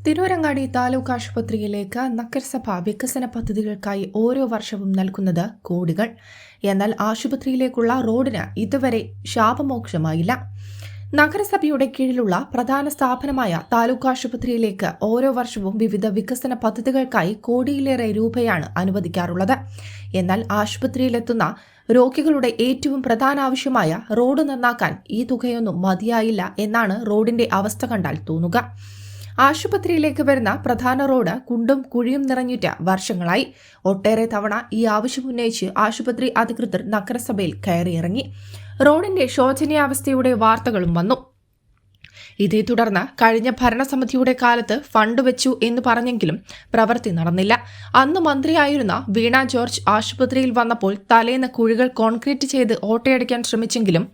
തിരൂരങ്ങാടി താലൂക്ക് ആശുപത്രിയിലേക്ക് നഗരസഭ വികസന പദ്ധതികൾക്കായി ഓരോ വർഷവും നൽകുന്നത് കോടികൾ. എന്നാൽ ആശുപത്രിയിലേക്കുള്ള റോഡിന് ഇതുവരെ ശാപമോക്ഷമായില്ല. നഗരസഭയുടെ കീഴിലുള്ള പ്രധാന സ്ഥാപനമായ താലൂക്ക് ആശുപത്രിയിലേക്ക് ഓരോ വർഷവും വിവിധ വികസന പദ്ധതികൾക്കായി കോടിയിലേറെ രൂപയാണ് അനുവദിക്കാറുള്ളത്. എന്നാൽ ആശുപത്രിയിലെത്തുന്ന രോഗികളുടെ ഏറ്റവും പ്രധാന ആവശ്യമായ റോഡ് നന്നാക്കാൻ ഈ തുകയൊന്നും മതിയായില്ല എന്നാണ് റോഡിന്റെ അവസ്ഥ കണ്ടാൽ തോന്നുക. ആശുപത്രിയിലേക്ക് വരുന്ന പ്രധാന റോഡ് കുണ്ടും കുഴിയും നിറഞ്ഞിട്ട് വർഷങ്ങളായി. ഒട്ടേറെ തവണ ഈ ആവശ്യമുന്നയിച്ച് ആശുപത്രി അധികൃതർ നഗരസഭയിൽ കയറിയിറങ്ങി. റോഡിന്റെ ശോചനീയാവസ്ഥയുടെ വാർത്തകളും വന്നു. ഇതേ തുടർന്ന് കഴിഞ്ഞ ഭരണസമിതിയുടെ കാലത്ത് ഫണ്ട് വെച്ചു എന്ന് പറഞ്ഞെങ്കിലും പ്രവൃത്തി നടന്നില്ല. അന്ന് മന്ത്രിയായിരുന്ന വീണ ജോർജ് ആശുപത്രിയിൽ വന്നപ്പോൾ തലേന്ന് കുഴികൾ കോൺക്രീറ്റ് ചെയ്ത് ഓട്ടയടിക്കാൻ ശ്രമിച്ചെങ്കിലും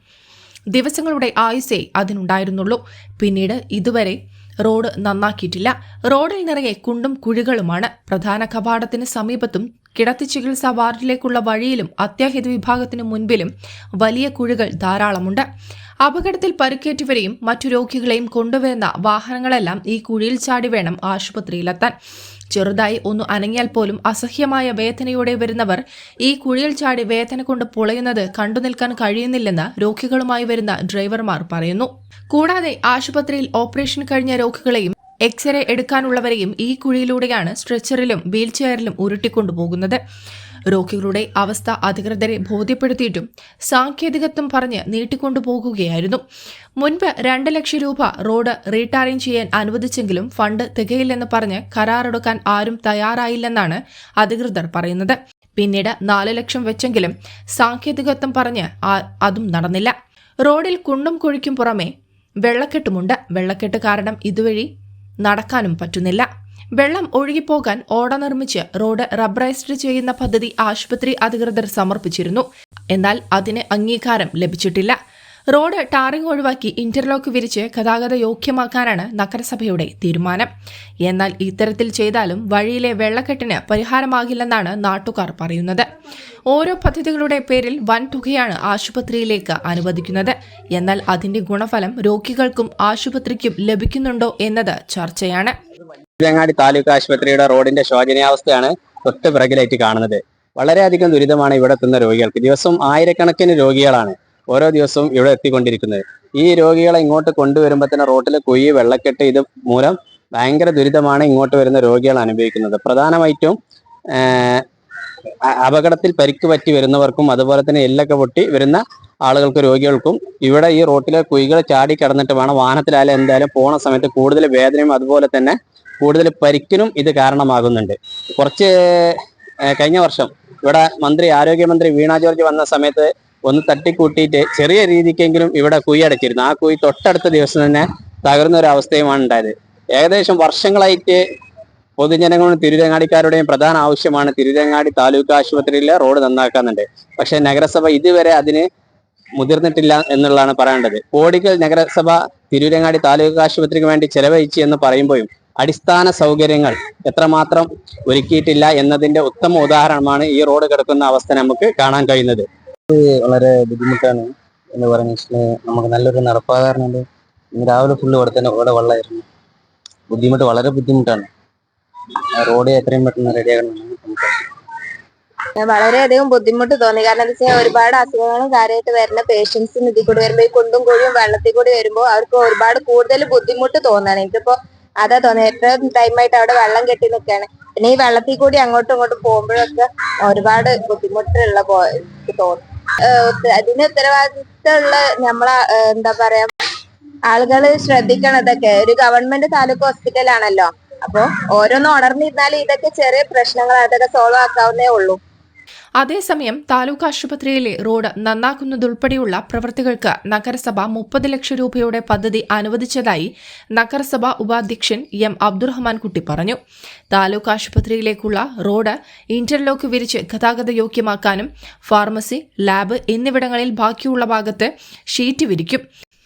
ദിവസങ്ങളുടെ ആയുസേ അതിനുണ്ടായിരുന്നുള്ളൂ. പിന്നീട് ഇതുവരെ റോഡ് നന്നാക്കിയിട്ടില്ല. റോഡിൽ നിറയെ കുണ്ടും കുഴികളുമാണ്. പ്രധാന കവാടത്തിന് സമീപത്തും കിടത്തി ചികിത്സാ വാർഡിലേക്കുള്ള വഴിയിലും അത്യാഹിത വിഭാഗത്തിനു മുൻപിലും വലിയ കുഴികൾ ധാരാളമുണ്ട്. അപകടത്തിൽ പരിക്കേറ്റവരെയും മറ്റു രോഗികളെയും കൊണ്ടുവരുന്ന വാഹനങ്ങളെല്ലാം ഈ കുഴിയിൽ ചാടി വേണം ആശുപത്രിയിലെത്താൻ. ചെറുതായി ഒന്ന് അനങ്ങിയാൽ പോലും അസഹ്യമായ വേദനയോടെ വരുന്നവർ ഈ കുഴിയിൽ ചാടി വേദന കൊണ്ട് പൊളയുന്നത് കണ്ടുനിൽക്കാൻ കഴിയുന്നില്ലെന്ന് രോഗികളുമായി വരുന്ന ഡ്രൈവർമാർ പറയുന്നു. കൂടാതെ ആശുപത്രിയിൽ ഓപ്പറേഷൻ കഴിഞ്ഞ രോഗികളെയും എക്സ്റേ എടുക്കാനുള്ളവരെയും ഈ കുഴിയിലൂടെയാണ് സ്ട്രെച്ചറിലും വീൽചെയറിലും ഉരുട്ടിക്കൊണ്ടുപോകുന്നത്. രോഗികളുടെ അവസ്ഥ അധികൃതരെ ബോധ്യപ്പെടുത്തിയിട്ടും സാങ്കേതികത്വം പറഞ്ഞ് നീട്ടിക്കൊണ്ടുപോകുകയായിരുന്നു. മുൻപ് 2 ലക്ഷം രൂപ റോഡ് റീടാറിംഗ് ചെയ്യാൻ അനുവദിച്ചെങ്കിലും ഫണ്ട് തികയില്ലെന്ന് പറഞ്ഞ് കരാറെടുക്കാൻ ആരും തയ്യാറായില്ലെന്നാണ് അധികൃതർ പറയുന്നത്. പിന്നീട് 4 ലക്ഷം വെച്ചെങ്കിലും സാങ്കേതികത്വം പറഞ്ഞ് അതും നടന്നില്ല. റോഡിൽ കുണ്ടും കുഴിക്കും പുറമെ വെള്ളക്കെട്ടുമുണ്ട്. വെള്ളക്കെട്ട് കാരണം ഇതുവഴി നടക്കാനും പറ്റുന്നില്ല. വെള്ളം ഒഴുകിപ്പോകാൻ ഓട നിർമ്മിച്ച് റോഡ് റബ്ബറൈസ്ഡ് ചെയ്യുന്ന പദ്ധതി ആശുപത്രി അധികൃതർ സമർപ്പിച്ചിരുന്നു. എന്നാൽ അതിന് അംഗീകാരം ലഭിച്ചിട്ടില്ല. റോഡ് ടാറിംഗ് ഒഴിവാക്കി ഇന്റർലോക്ക് വിരിച്ച് ഗതാഗത യോഗ്യമാക്കാനാണ് നഗരസഭയുടെ തീരുമാനം. എന്നാൽ ഇത്തരത്തിൽ ചെയ്താലും വഴിയിലെ വെള്ളക്കെട്ടിന് പരിഹാരമാകില്ലെന്നാണ് നാട്ടുകാർ പറയുന്നത്. ഓരോ പദ്ധതികളുടെ പേരിൽ വൻ തുകയാണ് ആശുപത്രിയിലേക്ക് അനുവദിക്കുന്നത്. എന്നാൽ അതിന്റെ ഗുണഫലം രോഗികൾക്കും ആശുപത്രിക്കും ലഭിക്കുന്നുണ്ടോ എന്നത് ചർച്ചയാണ്. തിരൂരങ്ങാടി താലൂക്ക് ആശുപത്രിയുടെ റോഡിന്റെ ശോചനീയാവസ്ഥയാണ് തൊട്ട് പിറകിലായിട്ട് കാണുന്നത്. വളരെയധികം ദുരിതമാണ് ഇവിടെ എത്തുന്ന രോഗികൾക്ക്. ദിവസം ആയിരക്കണക്കിന് രോഗികളാണ് ഓരോ ദിവസവും ഇവിടെ എത്തിക്കൊണ്ടിരിക്കുന്നത്. ഈ രോഗികളെ ഇങ്ങോട്ട് കൊണ്ടുവരുമ്പോൾ തന്നെ റോഡിൽ കുഴി, വെള്ളക്കെട്ട് ഇത് മൂലം ഭയങ്കര ദുരിതമാണ് ഇങ്ങോട്ട് വരുന്ന രോഗികൾ അനുഭവിക്കുന്നത്. പ്രധാനമായിട്ടും അപകടത്തിൽ പരിക്ക് പറ്റി വരുന്നവർക്കും അതുപോലെ തന്നെ എല്ലൊക്കെ പൊട്ടി വരുന്ന ആളുകൾക്ക്, രോഗികൾക്കും ഇവിടെ ഈ റോട്ടിലെ കുഴികൾ ചാടി കിടന്നിട്ട് വേണം വാഹനത്തിലായാലും എന്തായാലും പോണ സമയത്ത് കൂടുതൽ വേദനയും അതുപോലെ തന്നെ കൂടുതൽ പരിക്കിനും ഇത് കാരണമാകുന്നുണ്ട്. കഴിഞ്ഞ വർഷം ഇവിടെ ആരോഗ്യമന്ത്രി വീണ ജോർജ് വന്ന സമയത്ത് ഒന്ന് തട്ടിക്കൂട്ടിയിട്ട് ചെറിയ രീതിക്കെങ്കിലും ഇവിടെ കുഴി അടച്ചിരുന്നു. ആ കുഴി തൊട്ടടുത്ത ദിവസം തന്നെ തകർന്ന ഒരു അവസ്ഥയുമാണ് ഉണ്ടായത്. ഏകദേശം വർഷങ്ങളായിട്ട് പൊതുജനങ്ങളും തിരൂരങ്ങാടിക്കാരുടെയും പ്രധാന ആവശ്യമാണ് തിരൂരങ്ങാടി താലൂക്ക് ആശുപത്രിയിലെ റോഡ് നന്നാക്കാന്നുണ്ട്. പക്ഷെ നഗരസഭ ഇതുവരെ അതിന് മുതിർന്നിട്ടില്ല എന്നുള്ളതാണ് പറയേണ്ടത്. കോടികൾ നഗരസഭ തിരൂരങ്ങാടി താലൂക്ക് ആശുപത്രിക്ക് വേണ്ടി ചെലവഴിച്ചു എന്ന് പറയുമ്പോഴും അടിസ്ഥാന സൗകര്യങ്ങൾ എത്രമാത്രം ഒരുക്കിയിട്ടില്ല എന്നതിന്റെ ഉത്തമ ഉദാഹരണമാണ് ഈ റോഡ് കിടക്കുന്ന അവസ്ഥ നമുക്ക് കാണാൻ കഴിയുന്നത്. വളരെ ബുദ്ധിമുട്ടാണ് എന്ന് പറഞ്ഞു. നമുക്ക് നല്ലൊരു നടപ്പാകാറുണ്ട്. ഇന്ന് രാവിലെ ഫുള്ള് ഇവിടെ വെള്ളമായിരുന്നു. വളരെ ബുദ്ധിമുട്ടാണ്. റോഡ് എത്രയും പെട്ടെന്ന് റെഡിയാകണമെന്ന് വളരെയധികം ബുദ്ധിമുട്ട് തോന്നി. കാരണം എന്താ വെച്ചാൽ ഒരുപാട് അസുഖങ്ങളും കാര്യമായിട്ട് വരുന്ന പേഷ്യൻസിന് ഇതിൽ കൂടി വരുമ്പോൾ ഈ കുണ്ടും കുഴിയും വെള്ളത്തിൽ കൂടി വരുമ്പോൾ അവർക്ക് ഒരുപാട് കൂടുതൽ ബുദ്ധിമുട്ട് തോന്നാണ്. എനിക്കിപ്പോ അതാ തോന്നുന്നത്. എത്ര ടൈമായിട്ട് അവിടെ വെള്ളം കെട്ടി നിൽക്കുകയാണ്. പിന്നെ ഈ വെള്ളത്തിൽ കൂടി അങ്ങോട്ടും ഇങ്ങോട്ടും പോകുമ്പോഴൊക്കെ ഒരുപാട് ബുദ്ധിമുട്ടുള്ള എനിക്ക് തോന്നുന്നു. അതിന് ഉത്തരവാദിത്തമുള്ള നമ്മളെ എന്താ പറയാ ആളുകള് ശ്രദ്ധിക്കണം. ഇതൊക്കെ ഒരു ഗവൺമെന്റ് താലൂക്ക് ഹോസ്പിറ്റലാണല്ലോ. അപ്പൊ ഓരോന്നും ഉണർന്നിരുന്നാൽ ഇതൊക്കെ ചെറിയ പ്രശ്നങ്ങൾ അതൊക്കെ സോൾവ് ആക്കാവുന്നേ ഉള്ളൂ. അതേസമയം താലൂക്ക് ആശുപത്രിയിലെ റോഡ് നന്നാക്കുന്നതുൾപ്പെടെയുള്ള പ്രവൃത്തികൾക്ക് നഗരസഭ 30 ലക്ഷം രൂപയുടെ പദ്ധതി അനുവദിച്ചതായി നഗരസഭ ഉപാധ്യക്ഷൻ എം അബ്ദുറഹ്മാൻ കുട്ടി പറഞ്ഞു. താലൂക്ക് ആശുപത്രിയിലേക്കുള്ള റോഡ് ഇന്റർലോക്ക് വിരിച്ച് ഗതാഗത യോഗ്യമാക്കാനും ഫാർമസി, ലാബ് എന്നിവിടങ്ങളിൽ ബാക്കിയുള്ള ഭാഗത്ത് ഷീറ്റ് വിരിക്കും.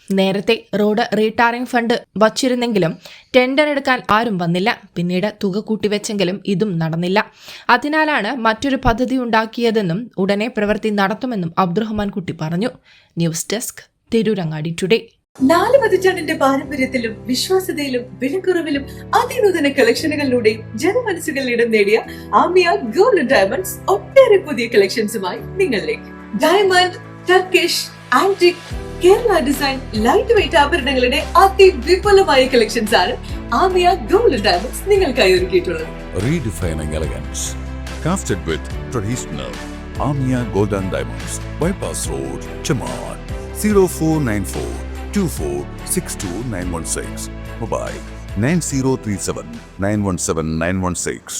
നേരത്തെ റോഡ് റീടാറിംഗ് ഫണ്ട് വച്ചിരുന്നെങ്കിലും ടെൻഡർ എടുക്കാൻ ആരും വന്നില്ല. പിന്നീട് തുക കൂട്ടിവെച്ചെങ്കിലും ഇതും നടന്നില്ല. അതിനാലാണ് മറ്റൊരു പദ്ധതി ഉണ്ടാക്കിയതെന്നും ഉടനെ പ്രവൃത്തി നടത്തുമെന്നും അബ്ദുറഹ്മാൻ കുട്ടി പറഞ്ഞു. News desk, Tirurangadi today. 4 പതിറ്റാണ്ടിന്റെ പാരമ്പര്യത്തിലും വിശ്വാസ്യതയിലും വിലക്കുറവിലും അതിനൂതന കളക്ഷനുകളിലൂടെയും ജനമനസ്സുകളിൽ ഇടം നേടിയ ആമിയ ഗോൾഡ് ഡയമണ്ട്സ് ഒട്ടേറെ പുതിയ കളക്ഷൻസുമായി നിങ്ങളിലേക്ക്. Diamond, Turkish, antique, Kerala design, light weight ആഭരണങ്ങളുടെ അതിവിപുലമായ കളക്ഷൻസ് ആണ് ആമിയ ഗോൾഡ് ഡയമണ്ട്സ് നിങ്ങൾക്കായി ഒരുക്കിയിട്ടുള്ളത്. Redefining elegance, crafted with traditional. Amia Gold and Diamonds, Bypass Road, Chaman. 0494 2462 916. Mobile 9037 917 916.